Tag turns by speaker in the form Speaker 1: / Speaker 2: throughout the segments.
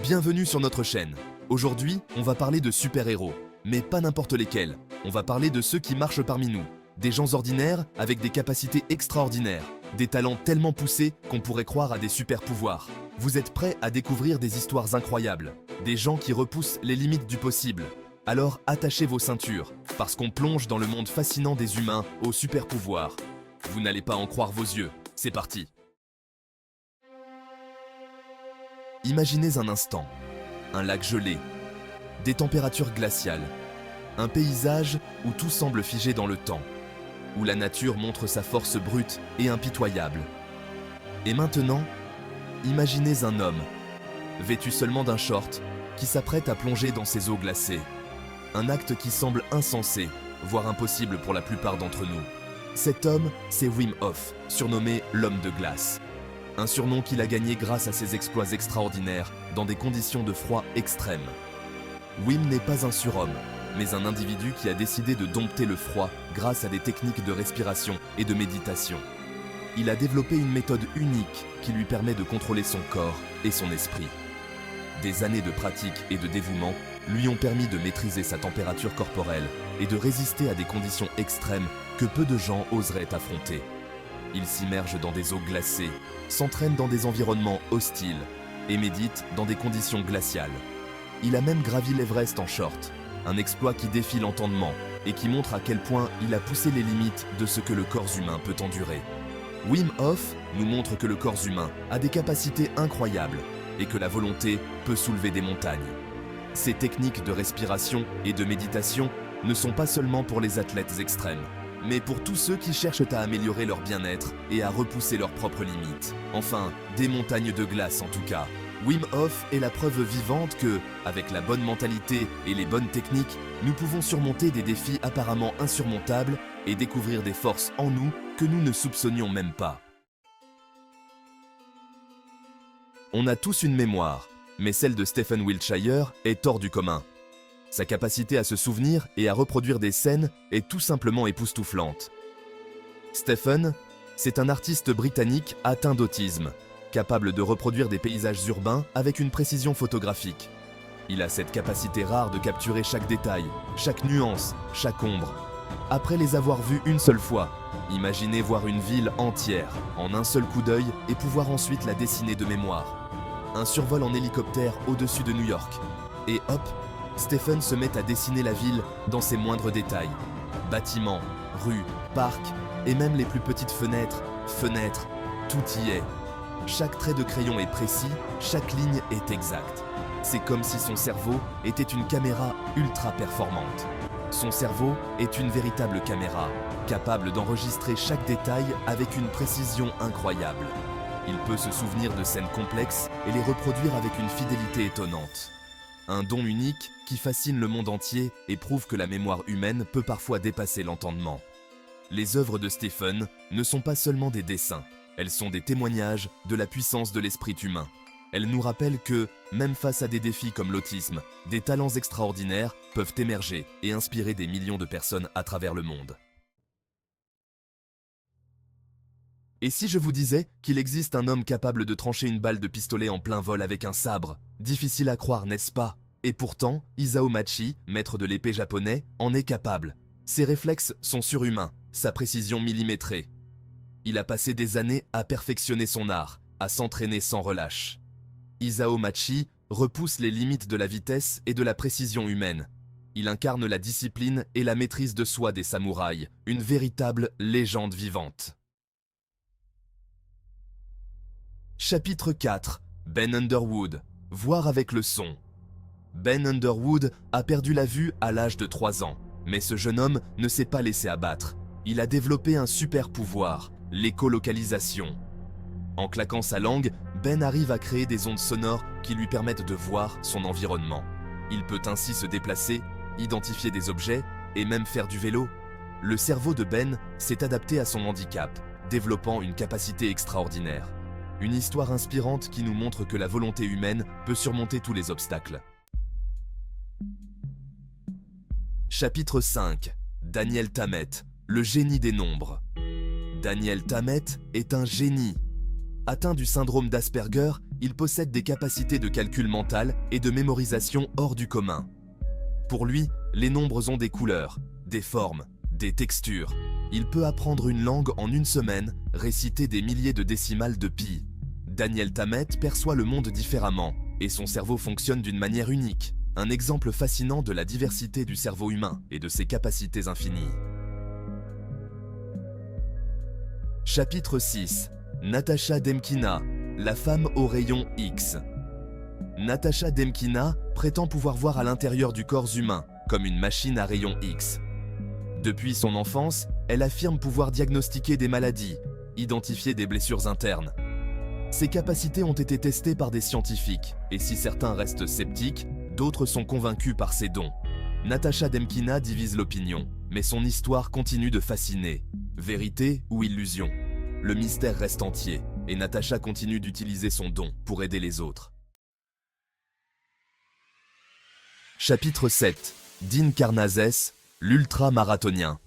Speaker 1: Bienvenue sur notre chaîne. Aujourd'hui, on va parler de super-héros, mais pas n'importe lesquels. On va parler de ceux qui marchent parmi nous. Des gens ordinaires avec des capacités extraordinaires. Des talents tellement poussés qu'on pourrait croire à des super-pouvoirs. Vous êtes prêts à découvrir des histoires incroyables. Des gens qui repoussent les limites du possible. Alors attachez vos ceintures, parce qu'on plonge dans le monde fascinant des humains aux super-pouvoirs. Vous n'allez pas en croire vos yeux. C'est parti. Imaginez un instant, un lac gelé, des températures glaciales, un paysage où tout semble figé dans le temps, où la nature montre sa force brute et impitoyable. Et maintenant, imaginez un homme, vêtu seulement d'un short, qui s'apprête à plonger dans ces eaux glacées. Un acte qui semble insensé, voire impossible pour la plupart d'entre nous. Cet homme, c'est Wim Hof, surnommé l'homme de glace. Un surnom qu'il a gagné grâce à ses exploits extraordinaires dans des conditions de froid extrêmes. Wim n'est pas un surhomme, mais un individu qui a décidé de dompter le froid grâce à des techniques de respiration et de méditation. Il a développé une méthode unique qui lui permet de contrôler son corps et son esprit. Des années de pratique et de dévouement lui ont permis de maîtriser sa température corporelle et de résister à des conditions extrêmes que peu de gens oseraient affronter. Il s'immerge dans des eaux glacées, s'entraîne dans des environnements hostiles et médite dans des conditions glaciales. Il a même gravi l'Everest en short, un exploit qui défie l'entendement et qui montre à quel point il a poussé les limites de ce que le corps humain peut endurer. Wim Hof nous montre que le corps humain a des capacités incroyables et que la volonté peut soulever des montagnes. Ces techniques de respiration et de méditation ne sont pas seulement pour les athlètes extrêmes, mais pour tous ceux qui cherchent à améliorer leur bien-être et à repousser leurs propres limites. Enfin, des montagnes de glace en tout cas. Wim Hof est la preuve vivante que, avec la bonne mentalité et les bonnes techniques, nous pouvons surmonter des défis apparemment insurmontables et découvrir des forces en nous que nous ne soupçonnions même pas. On a tous une mémoire, mais celle de Stephen Wiltshire est hors du commun. Sa capacité à se souvenir et à reproduire des scènes est tout simplement époustouflante. Stephen, c'est un artiste britannique atteint d'autisme, capable de reproduire des paysages urbains avec une précision photographique. Il a cette capacité rare de capturer chaque détail, chaque nuance, chaque ombre. Après les avoir vus une seule fois, imaginez voir une ville entière en un seul coup d'œil et pouvoir ensuite la dessiner de mémoire. Un survol en hélicoptère au-dessus de New York. Et hop, Stephen se met à dessiner la ville dans ses moindres détails. Bâtiments, rues, parcs et même les plus petites fenêtres, tout y est. Chaque trait de crayon est précis, chaque ligne est exacte. C'est comme si son cerveau était une caméra ultra performante. Son cerveau est une véritable caméra, capable d'enregistrer chaque détail avec une précision incroyable. Il peut se souvenir de scènes complexes et les reproduire avec une fidélité étonnante. Un don unique qui fascine le monde entier et prouve que la mémoire humaine peut parfois dépasser l'entendement. Les œuvres de Stephen ne sont pas seulement des dessins, elles sont des témoignages de la puissance de l'esprit humain. Elles nous rappellent que, même face à des défis comme l'autisme, des talents extraordinaires peuvent émerger et inspirer des millions de personnes à travers le monde. Et si je vous disais qu'il existe un homme capable de trancher une balle de pistolet en plein vol avec un sabre? Difficile à croire, n'est-ce pas? Et pourtant, Isao Machi, maître de l'épée japonais, en est capable. Ses réflexes sont surhumains, sa précision millimétrée. Il a passé des années à perfectionner son art, à s'entraîner sans relâche. Isao Machi repousse les limites de la vitesse et de la précision humaine. Il incarne la discipline et la maîtrise de soi des samouraïs, une véritable légende vivante. Chapitre 4. Ben Underwood. Voir avec le son. Ben Underwood a perdu la vue à l'âge de 3 ans, mais ce jeune homme ne s'est pas laissé abattre. Il a développé un super pouvoir, l'écolocalisation. En claquant sa langue, Ben arrive à créer des ondes sonores qui lui permettent de voir son environnement. Il peut ainsi se déplacer, identifier des objets et même faire du vélo. Le cerveau de Ben s'est adapté à son handicap, développant une capacité extraordinaire. Une histoire inspirante qui nous montre que la volonté humaine peut surmonter tous les obstacles. Chapitre 5. Daniel Tammet, le génie des nombres. Daniel Tammet est un génie. Atteint du syndrome d'Asperger, il possède des capacités de calcul mental et de mémorisation hors du commun. Pour lui, les nombres ont des couleurs, des formes, des textures. Il peut apprendre une langue en une semaine, réciter des milliers de décimales de pi. Daniel Tammet perçoit le monde différemment, et son cerveau fonctionne d'une manière unique. Un exemple fascinant de la diversité du cerveau humain et de ses capacités infinies. Chapitre 6. Natasha Demkina, la femme au rayon X. Natasha Demkina prétend pouvoir voir à l'intérieur du corps humain, comme une machine à rayon X. Depuis son enfance, elle affirme pouvoir diagnostiquer des maladies, identifier des blessures internes. Ses capacités ont été testées par des scientifiques, et si certains restent sceptiques, d'autres sont convaincus par ses dons. Natasha Demkina divise l'opinion, mais son histoire continue de fasciner. Vérité ou illusion? Le mystère reste entier, et Natasha continue d'utiliser son don pour aider les autres. Chapitre 7. Dean Karnazes, l'ultra-marathonien.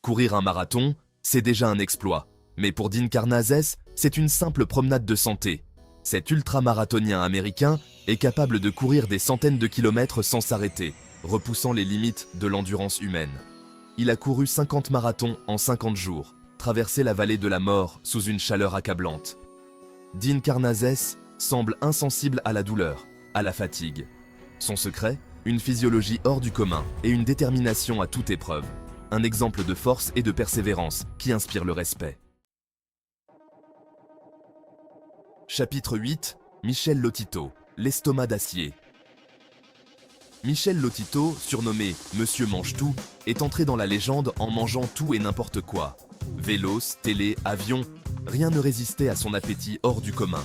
Speaker 1: Courir un marathon, c'est déjà un exploit. Mais pour Dean Karnazes, c'est une simple promenade de santé. Cet ultra-marathonien américain est capable de courir des centaines de kilomètres sans s'arrêter, repoussant les limites de l'endurance humaine. Il a couru 50 marathons en 50 jours, traversé la vallée de la mort sous une chaleur accablante. Dean Karnazes semble insensible à la douleur, à la fatigue. Son secret, une physiologie hors du commun et une détermination à toute épreuve. Un exemple de force et de persévérance qui inspire le respect. Chapitre 8. Michel Lotito, l'estomac d'acier. Michel Lotito, surnommé Monsieur Mange-Tout, est entré dans la légende en mangeant tout et n'importe quoi. Vélos, télé, avions, rien ne résistait à son appétit hors du commun.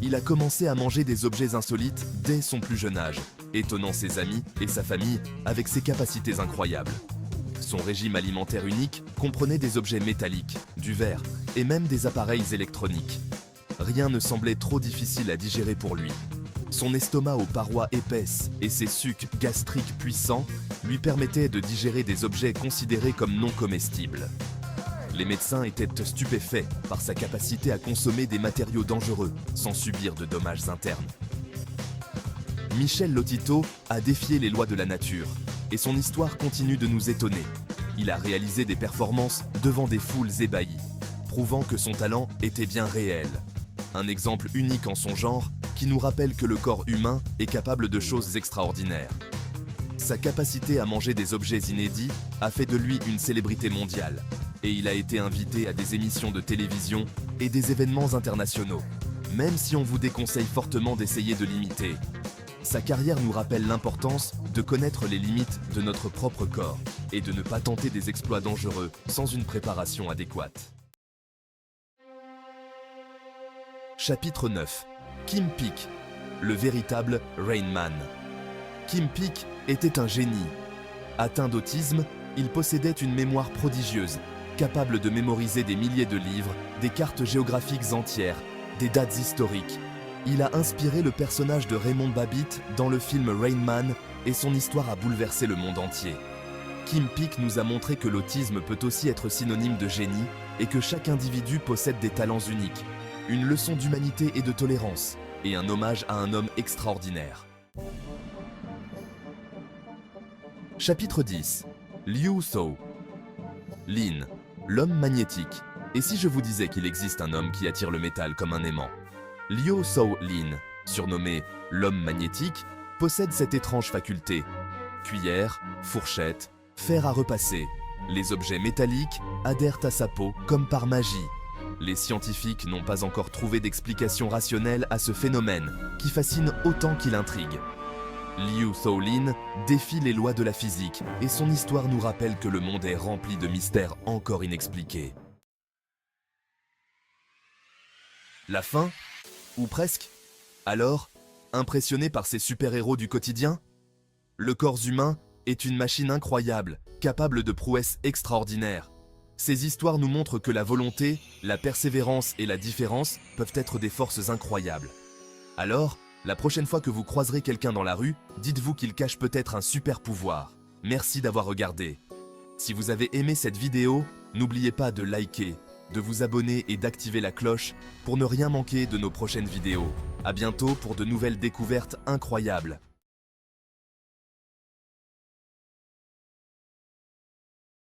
Speaker 1: Il a commencé à manger des objets insolites dès son plus jeune âge, étonnant ses amis et sa famille avec ses capacités incroyables. Son régime alimentaire unique comprenait des objets métalliques, du verre et même des appareils électroniques. Rien ne semblait trop difficile à digérer pour lui. Son estomac aux parois épaisses et ses sucs gastriques puissants lui permettaient de digérer des objets considérés comme non comestibles. Les médecins étaient stupéfaits par sa capacité à consommer des matériaux dangereux sans subir de dommages internes. Michel Lotito a défié les lois de la nature et son histoire continue de nous étonner. Il a réalisé des performances devant des foules ébahies, prouvant que son talent était bien réel. Un exemple unique en son genre qui nous rappelle que le corps humain est capable de choses extraordinaires. Sa capacité à manger des objets inédits a fait de lui une célébrité mondiale, et il a été invité à des émissions de télévision et des événements internationaux, même si on vous déconseille fortement d'essayer de l'imiter. Sa carrière nous rappelle l'importance de connaître les limites de notre propre corps et de ne pas tenter des exploits dangereux sans une préparation adéquate. Chapitre 9. Kim Peek, le véritable Rain Man. Kim Peek était un génie. Atteint d'autisme, il possédait une mémoire prodigieuse, capable de mémoriser des milliers de livres, des cartes géographiques entières, des dates historiques. Il a inspiré le personnage de Raymond Babbitt dans le film Rain Man et son histoire a bouleversé le monde entier. Kim Peek nous a montré que l'autisme peut aussi être synonyme de génie et que chaque individu possède des talents uniques. Une leçon d'humanité et de tolérance, et un hommage à un homme extraordinaire. Chapitre 10. Liu Shou. Lin, l'homme magnétique. Et si je vous disais qu'il existe un homme qui attire le métal comme un aimant? Liu Shou Lin, surnommé l'homme magnétique, possède cette étrange faculté. Cuillère, fourchette, fer à repasser. Les objets métalliques adhèrent à sa peau comme par magie. Les scientifiques n'ont pas encore trouvé d'explication rationnelle à ce phénomène, qui fascine autant qu'il intrigue. Liu Shou Lin défie les lois de la physique, et son histoire nous rappelle que le monde est rempli de mystères encore inexpliqués. La fin? Ou presque? Alors, impressionné par ces super-héros du quotidien? Le corps humain est une machine incroyable, capable de prouesses extraordinaires. Ces histoires nous montrent que la volonté, la persévérance et la différence peuvent être des forces incroyables. Alors, la prochaine fois que vous croiserez quelqu'un dans la rue, dites-vous qu'il cache peut-être un super pouvoir. Merci d'avoir regardé. Si vous avez aimé cette vidéo, n'oubliez pas de liker, de vous abonner et d'activer la cloche pour ne rien manquer de nos prochaines vidéos. À bientôt pour de nouvelles découvertes incroyables.